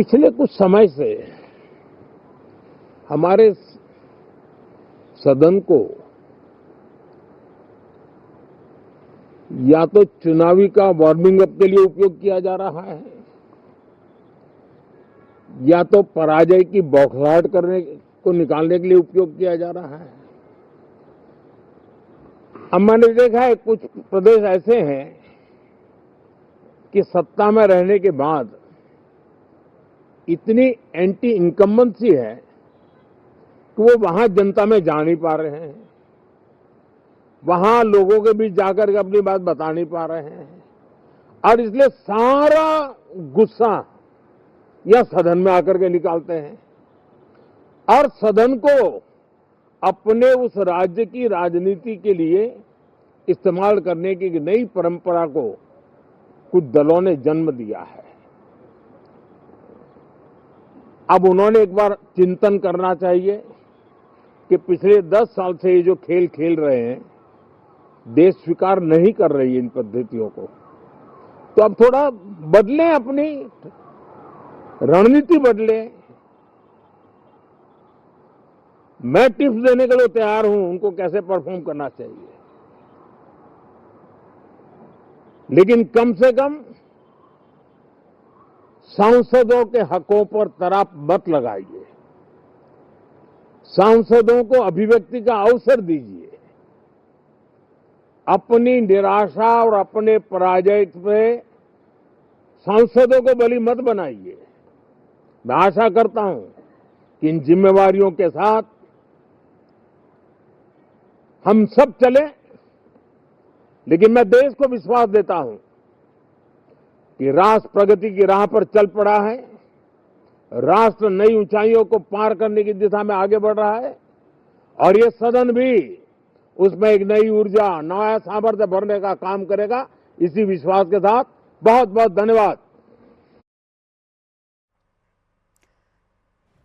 पिछले कुछ समय से हमारे सदन को या तो चुनावी का वार्मिंग अप के लिए उपयोग किया जा रहा है या तो पराजय की बौखलाहट करने को निकालने के लिए उपयोग किया जा रहा है। अब मैंने देखा है कुछ प्रदेश ऐसे हैं कि सत्ता में रहने के बाद इतनी एंटी इनकम्बेंसी है कि वो वहां जनता में जा नहीं पा रहे हैं, वहां लोगों के बीच जाकर के अपनी बात बता नहीं पा रहे हैं और इसलिए सारा गुस्सा या सदन में आकर के निकालते हैं और सदन को अपने उस राज्य की राजनीति के लिए इस्तेमाल करने की नई परंपरा को कुछ दलों ने जन्म दिया है। अब उन्होंने एक बार चिंतन करना चाहिए कि पिछले 10 साल से ये जो खेल खेल रहे हैं, देश स्वीकार नहीं कर रही है इन पद्धतियों को, तो अब थोड़ा बदलें, अपनी रणनीति बदलें। मैं टिप्स देने के लिए तैयार हूं उनको कैसे परफॉर्म करना चाहिए, लेकिन कम से कम सांसदों के हकों पर तराप मत लगाइए, सांसदों को अभिव्यक्ति का अवसर दीजिए, अपनी निराशा और अपने पराजय पे सांसदों को बलि मत बनाइए। मैं आशा करता हूं कि इन जिम्मेवारियों के साथ हम सब चलें, लेकिन मैं देश को विश्वास देता हूं कि राष्ट्र प्रगति की राह पर चल पड़ा है, राष्ट्र नई ऊंचाइयों को पार करने की दिशा में आगे बढ़ रहा है और ये सदन भी उसमें एक नई ऊर्जा, नया सामर्थ्य भरने का काम करेगा। इसी विश्वास के साथ बहुत बहुत धन्यवाद।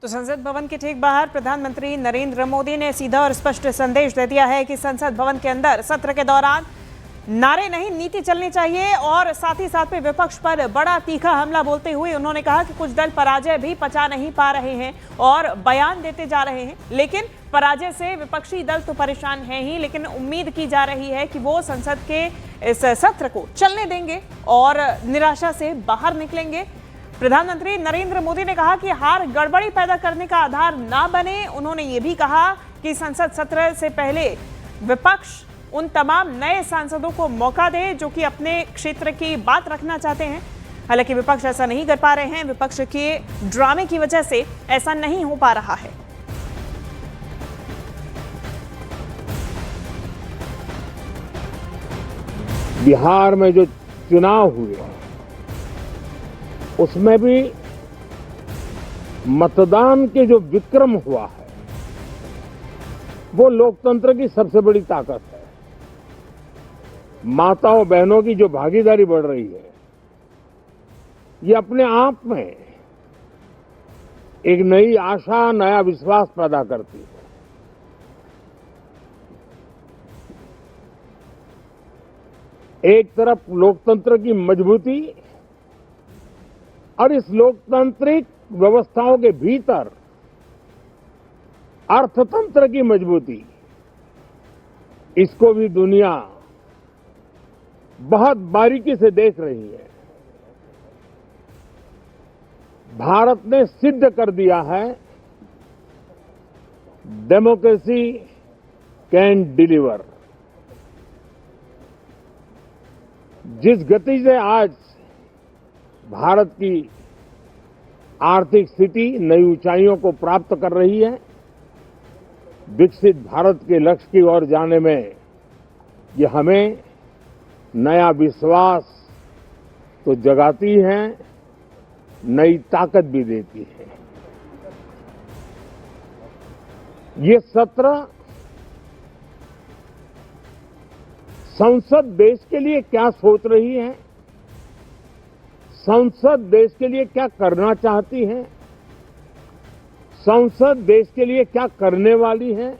तो संसद भवन के ठीक बाहर प्रधानमंत्री नरेंद्र मोदी ने सीधा और स्पष्ट संदेश दे दिया है कि संसद भवन के अंदर सत्र के दौरान नारे नहीं, नीति चलनी चाहिए और साथ ही साथ में विपक्ष पर बड़ा तीखा हमला बोलते हुए उन्होंने कहा कि कुछ दल पराजय भी पचा नहीं पा रहे हैं और बयान देते जा रहे हैं, लेकिन पराजय से विपक्षी दल तो परेशान हैं ही, लेकिन उम्मीद की जा रही है कि वो संसद के इस सत्र को चलने देंगे और निराशा से बाहर निकलेंगे। प्रधानमंत्री नरेंद्र मोदी ने कहा कि हार गड़बड़ी पैदा करने का आधार ना बने। उन्होंने ये भी कहा कि संसद सत्र से पहले विपक्ष उन तमाम नए सांसदों को मौका दे जो कि अपने क्षेत्र की बात रखना चाहते हैं। हालांकि विपक्ष ऐसा नहीं कर पा रहे हैं, विपक्ष के ड्रामे की वजह से ऐसा नहीं हो पा रहा है। बिहार में जो चुनाव हुए उसमें भी मतदान के जो विक्रम हुआ है वो लोकतंत्र की सबसे बड़ी ताकत है। माताओं बहनों की जो भागीदारी बढ़ रही है ये अपने आप में एक नई आशा, नया विश्वास पैदा करती है। एक तरफ लोकतंत्र की मजबूती और इस लोकतांत्रिक व्यवस्थाओं के भीतर अर्थतंत्र की मजबूती, इसको भी दुनिया बहुत बारीकी से देख रही है। भारत ने सिद्ध कर दिया है डेमोक्रेसी कैन डिलीवर। जिस गति से आज भारत की आर्थिक स्थिति नई ऊंचाइयों को प्राप्त कर रही है, विकसित भारत के लक्ष्य की ओर जाने में ये हमें नया विश्वास तो जगाती है, नई ताकत भी देती है। ये सत्र संसद देश के लिए क्या सोच रही है, संसद देश के लिए क्या करना चाहती है, संसद देश के लिए क्या करने वाली है,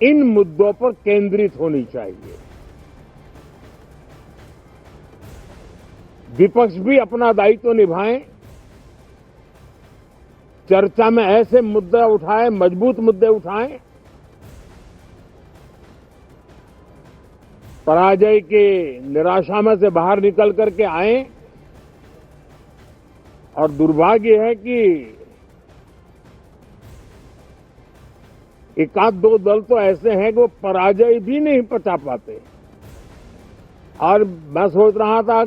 इन मुद्दों पर केंद्रित होनी चाहिए। विपक्ष भी अपना दायित्व निभाएं चर्चा में ऐसे मुद्दे उठाए, मजबूत मुद्दे उठाएं, पराजय के निराशा में से बाहर निकल करके आए। और दुर्भाग्य है कि एक आध दो दल तो ऐसे हैं कि वो पराजय भी नहीं पचा पाते। और मैं सोच रहा था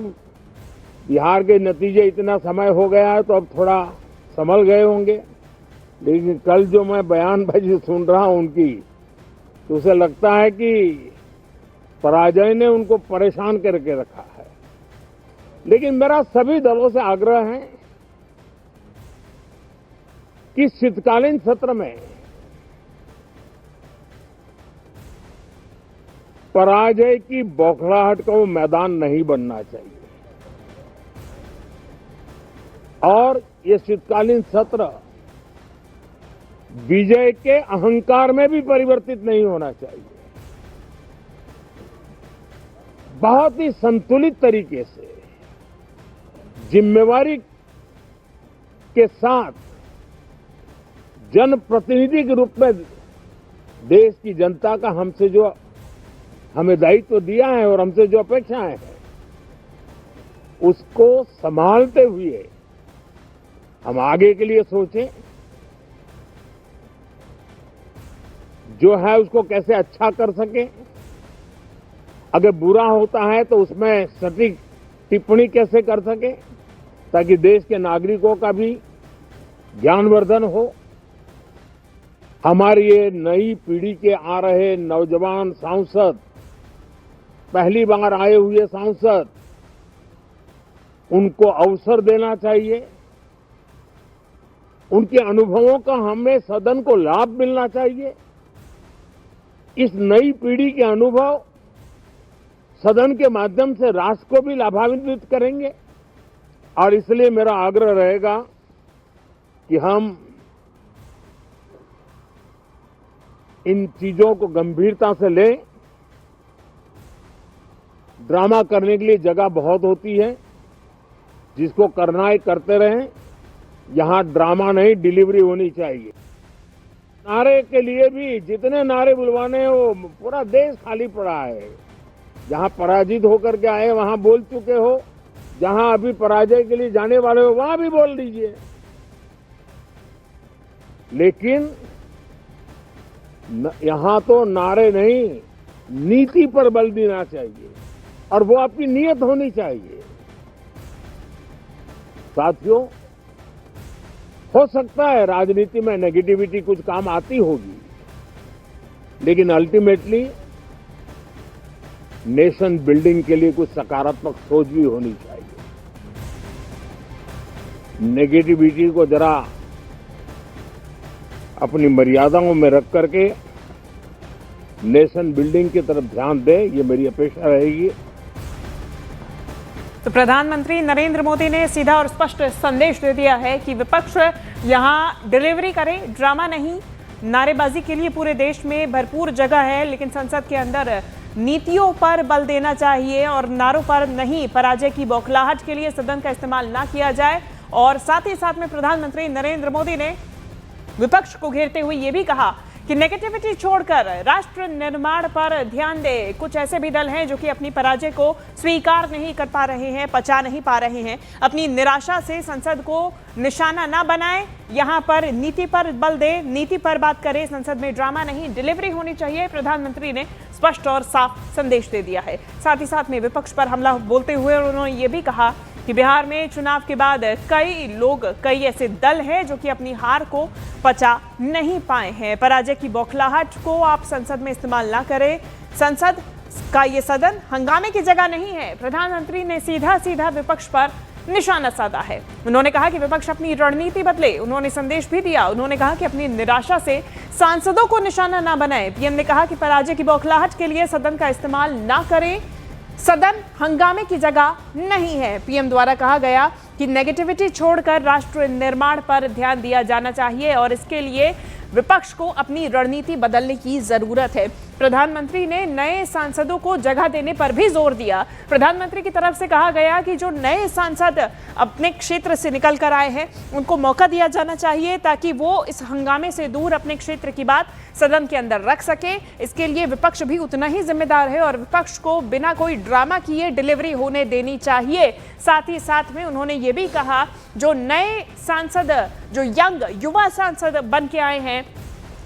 बिहार के नतीजे इतना समय हो गया है तो अब थोड़ा संभल गए होंगे, लेकिन कल जो मैं बयानबाजी सुन रहा हूं उनकी, तो उसे लगता है कि पराजय ने उनको परेशान करके रखा है। लेकिन मेरा सभी दलों से आग्रह है कि शीतकालीन सत्र में पराजय की बौखलाहट का वो मैदान नहीं बनना चाहिए। और ये शीतकालीन सत्र विजय के अहंकार में भी परिवर्तित नहीं होना चाहिए। बहुत ही संतुलित तरीके से, जिम्मेवारी के साथ, जनप्रतिनिधि के रूप में देश की जनता का हमसे जो हमें दायित्व दिया है और हमसे जो अपेक्षाएं हैं, उसको संभालते हुए हम आगे के लिए सोचें। जो है उसको कैसे अच्छा कर सके। अगर बुरा होता है तो उसमें सटीक टिप्पणी कैसे कर सके, ताकि देश के नागरिकों का भी ज्ञानवर्धन हो। हमारी ये नई पीढ़ी के आ रहे नौजवान सांसद, पहली बार आए हुए सांसद, उनको अवसर देना चाहिए। उनके अनुभवों का हमें सदन को लाभ मिलना चाहिए। इस नई पीढ़ी के अनुभव सदन के माध्यम से राष्ट्र को भी लाभान्वित करेंगे। और इसलिए मेरा आग्रह रहेगा कि हम इन चीजों को गंभीरता से लें। ड्रामा करने के लिए जगह बहुत होती है, जिसको करना है करते रहें। यहां ड्रामा नहीं, डिलीवरी होनी चाहिए। नारे के लिए भी जितने नारे बुलवाने हैं, वो पूरा देश खाली पड़ा है। जहां पराजित होकर के आए वहां बोल चुके हो, जहां अभी पराजय के लिए जाने वाले हो वहां भी बोल दीजिए। लेकिन यहां तो नारे नहीं, नीति पर बल देना चाहिए, और वो आपकी नीयत होनी चाहिए। साथियों, हो सकता है राजनीति में नेगेटिविटी कुछ काम आती होगी, लेकिन अल्टीमेटली नेशन बिल्डिंग के लिए कुछ सकारात्मक सोच भी होनी चाहिए। नेगेटिविटी को जरा अपनी मर्यादाओं में रख करके नेशन बिल्डिंग की तरफ ध्यान दें, ये मेरी अपेक्षा रहेगी। तो प्रधानमंत्री नरेंद्र मोदी ने सीधा और स्पष्ट संदेश दे दिया है कि विपक्ष यहां डिलीवरी करे, ड्रामा नहीं। नारेबाजी के लिए पूरे देश में भरपूर जगह है, लेकिन संसद के अंदर नीतियों पर बल देना चाहिए और नारों पर नहीं। पराजय की बौखलाहट के लिए सदन का इस्तेमाल ना किया जाए। और साथ ही साथ में प्रधानमंत्री नरेंद्र मोदी ने विपक्ष को घेरते हुए ये भी कहा कि नेगेटिविटी छोड़कर राष्ट्र निर्माण पर ध्यान दे। कुछ ऐसे भी दल हैं जो कि अपनी पराजय को स्वीकार नहीं कर पा रहे हैं, पचा नहीं पा रहे हैं। अपनी निराशा से संसद को निशाना ना बनाए, यहां पर नीति पर बल दे, नीति पर बात करें। संसद में ड्रामा नहीं, डिलीवरी होनी चाहिए। प्रधानमंत्री ने स्पष्ट और साफ संदेश दे दिया है। साथ ही साथ में विपक्ष पर हमला बोलते हुए उन्होंने ये भी कहा कि बिहार में चुनाव के बाद कई ऐसे दल हैं जो कि अपनी हार को पचा नहीं पाए हैं। पराजय की बौखलाहट को आप संसद में इस्तेमाल ना करें। संसद का ये सदन हंगामे की जगह नहीं है। प्रधानमंत्री ने सीधा सीधा विपक्ष पर निशाना साधा है। उन्होंने कहा कि विपक्ष अपनी रणनीति बदले। उन्होंने संदेश भी दिया, उन्होंने कहा कि अपनी निराशा से सांसदों को निशाना ना बनाए। पीएम ने कहा कि पराजय की बौखलाहट के लिए सदन का इस्तेमाल ना करें। सदन हंगामे की जगह नहीं है। पीएम द्वारा कहा गया कि नेगेटिविटी छोड़कर राष्ट्र निर्माण पर ध्यान दिया जाना चाहिए और इसके लिए विपक्ष को अपनी रणनीति बदलने की जरूरत है। प्रधानमंत्री ने नए सांसदों को जगह देने पर भी जोर दिया। प्रधानमंत्री की तरफ से कहा गया कि जो नए सांसद अपने क्षेत्र से निकल कर आए हैं उनको मौका दिया जाना चाहिए ताकि वो इस हंगामे से दूर अपने क्षेत्र की बात सदन के अंदर रख सके। इसके लिए विपक्ष भी उतना ही जिम्मेदार है और विपक्ष को बिना कोई ड्रामा किए डिलीवरी होने देनी चाहिए। साथ ही साथ में उन्होंने ये भी कहा जो नए सांसद, जो युवा सांसद बन के आए हैं,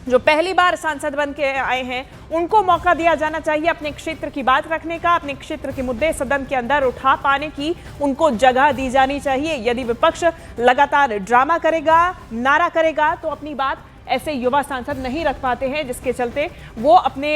जो पहली बार सांसद बन के आए हैं, उनको मौका दिया जाना चाहिए अपने क्षेत्र की बात रखने का, अपने क्षेत्र के मुद्दे सदन के अंदर उठा पाने की उनको जगह दी जानी चाहिए। यदि विपक्ष लगातार ड्रामा करेगा, नारा करेगा तो अपनी बात ऐसे युवा सांसद नहीं रख पाते हैं, जिसके चलते वो अपने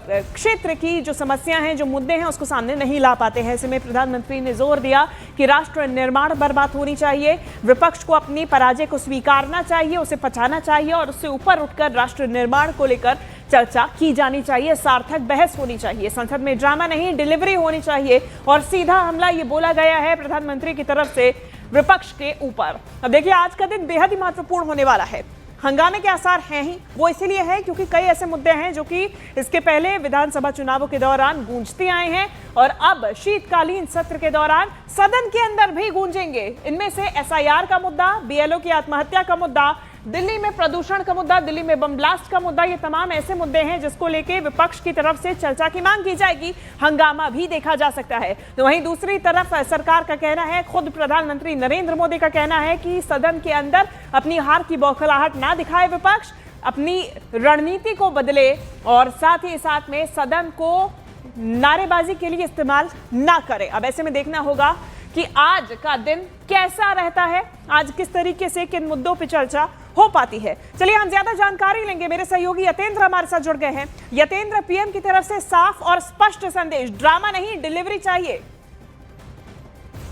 क्षेत्र की जो समस्याएं हैं, जो मुद्दे हैं, उसको सामने नहीं ला पाते हैं। ऐसे में प्रधानमंत्री ने जोर दिया कि राष्ट्र निर्माण पर बात होनी चाहिए, विपक्ष को अपनी पराजय को स्वीकारना चाहिए, उसे पछाना चाहिए और उससे ऊपर उठकर राष्ट्र निर्माण को लेकर चर्चा की जानी चाहिए, सार्थक बहस होनी चाहिए। संसद में ड्रामा नहीं, डिलीवरी होनी चाहिए और सीधा हमला ये बोला गया है प्रधानमंत्री की तरफ से विपक्ष के ऊपर। अब देखिए, आज का दिन बेहद ही महत्वपूर्ण होने वाला है। हंगामे के आसार हैं ही, वो इसीलिए है क्योंकि कई ऐसे मुद्दे हैं जो कि इसके पहले विधानसभा चुनावों के दौरान गूंजते आए हैं और अब शीतकालीन सत्र के दौरान सदन के अंदर भी गूंजेंगे। इनमें से एसआईआर का मुद्दा, बीएलओ की आत्महत्या का मुद्दा, दिल्ली में प्रदूषण का मुद्दा, दिल्ली में बम ब्लास्ट का मुद्दा, ये तमाम ऐसे मुद्दे हैं जिसको लेके विपक्ष की तरफ से चर्चा की मांग की जाएगी, हंगामा भी देखा जा सकता है। तो वहीं दूसरी तरफ सरकार का कहना है, खुद प्रधानमंत्री नरेंद्र मोदी का कहना है कि सदन के अंदर अपनी हार की बौखलाहट ना दिखाए विपक्ष, अपनी रणनीति को बदले और साथ ही साथ में सदन को नारेबाजी के लिए इस्तेमाल ना करे। अब ऐसे में देखना होगा कि आज का दिन कैसा रहता है, आज किस तरीके से किन मुद्दों पर चर्चा हो पाती है। चलिए हम ज्यादा जानकारी लेंगे, मेरे सहयोगी यतेंद्र हमारे साथ जुड़ गए हैं। यतेंद्र, पीएम की तरफ से साफ और स्पष्ट संदेश, ड्रामा नहीं, डिलीवरी चाहिए।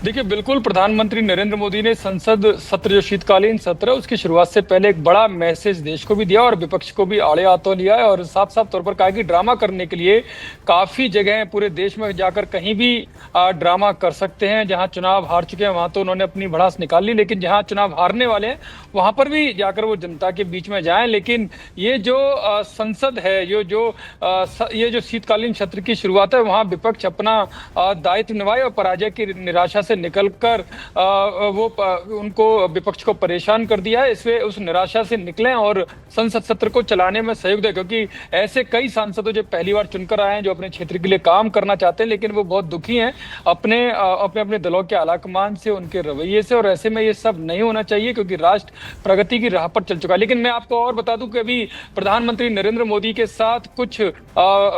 देखिए, बिल्कुल प्रधानमंत्री नरेंद्र मोदी ने संसद सत्र, जो शीतकालीन सत्र है, उसकी शुरुआत से पहले एक बड़ा मैसेज देश को भी दिया और विपक्ष को भी आड़े हाथों लिया है और साफ साफ तौर पर कहा कि ड्रामा करने के लिए काफी जगह हैं पूरे देश में, जाकर कहीं भी ड्रामा कर सकते हैं। जहां चुनाव हार चुके हैं वहां तो उन्होंने अपनी भड़ास निकाल ली, लेकिन जहां चुनाव हारने वाले हैं वहां पर भी जाकर वो जनता के बीच में जाएं। लेकिन ये जो संसद है, ये जो शीतकालीन सत्र की शुरुआत है, वहां विपक्ष अपना दायित्व निभाए और पराजय की निराशा से निकलकर उनको विपक्ष को परेशान कर दिया है। इसमें उस निराशा से निकलें और संसद सत्र को चलाने में सहयोग दें, क्योंकि ऐसे कई सांसद जो पहली बार चुनकर आए हैं, जो अपने क्षेत्र के लिए काम करना चाहते हैं, लेकिन वो बहुत दुखी हैं अपने दलों के आलाकमान से, उनके रवैये से। और ऐसे में ये सब नहीं होना चाहिए क्योंकि राष्ट्र प्रगति की राह पर चल चुका है। लेकिन मैं आपको और बता दूं कि अभी प्रधानमंत्री नरेंद्र मोदी के साथ कुछ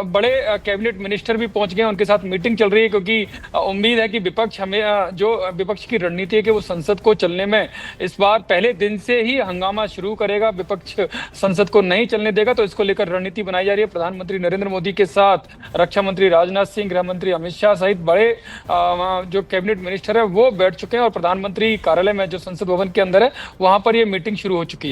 बड़े कैबिनेट मिनिस्टर भी पहुंच गए, उनके साथ मीटिंग चल रही है, क्योंकि उम्मीद है कि विपक्ष की रणनीति है कि वो संसद को चलने में इस बार पहले दिन से ही हंगामा शुरू करेगा, विपक्ष संसद को नहीं चलने देगा। तो इसको लेकर रणनीति बनाई जा रही है। प्रधानमंत्री नरेंद्र मोदी के साथ रक्षा मंत्री राजनाथ सिंह, गृह मंत्री अमित शाह सहित बड़े जो कैबिनेट मिनिस्टर है वो बैठ चुके हैं और प्रधानमंत्री कार्यालय में, जो संसद भवन के अंदर है, वहां पर ये मीटिंग शुरू हो चुकी है।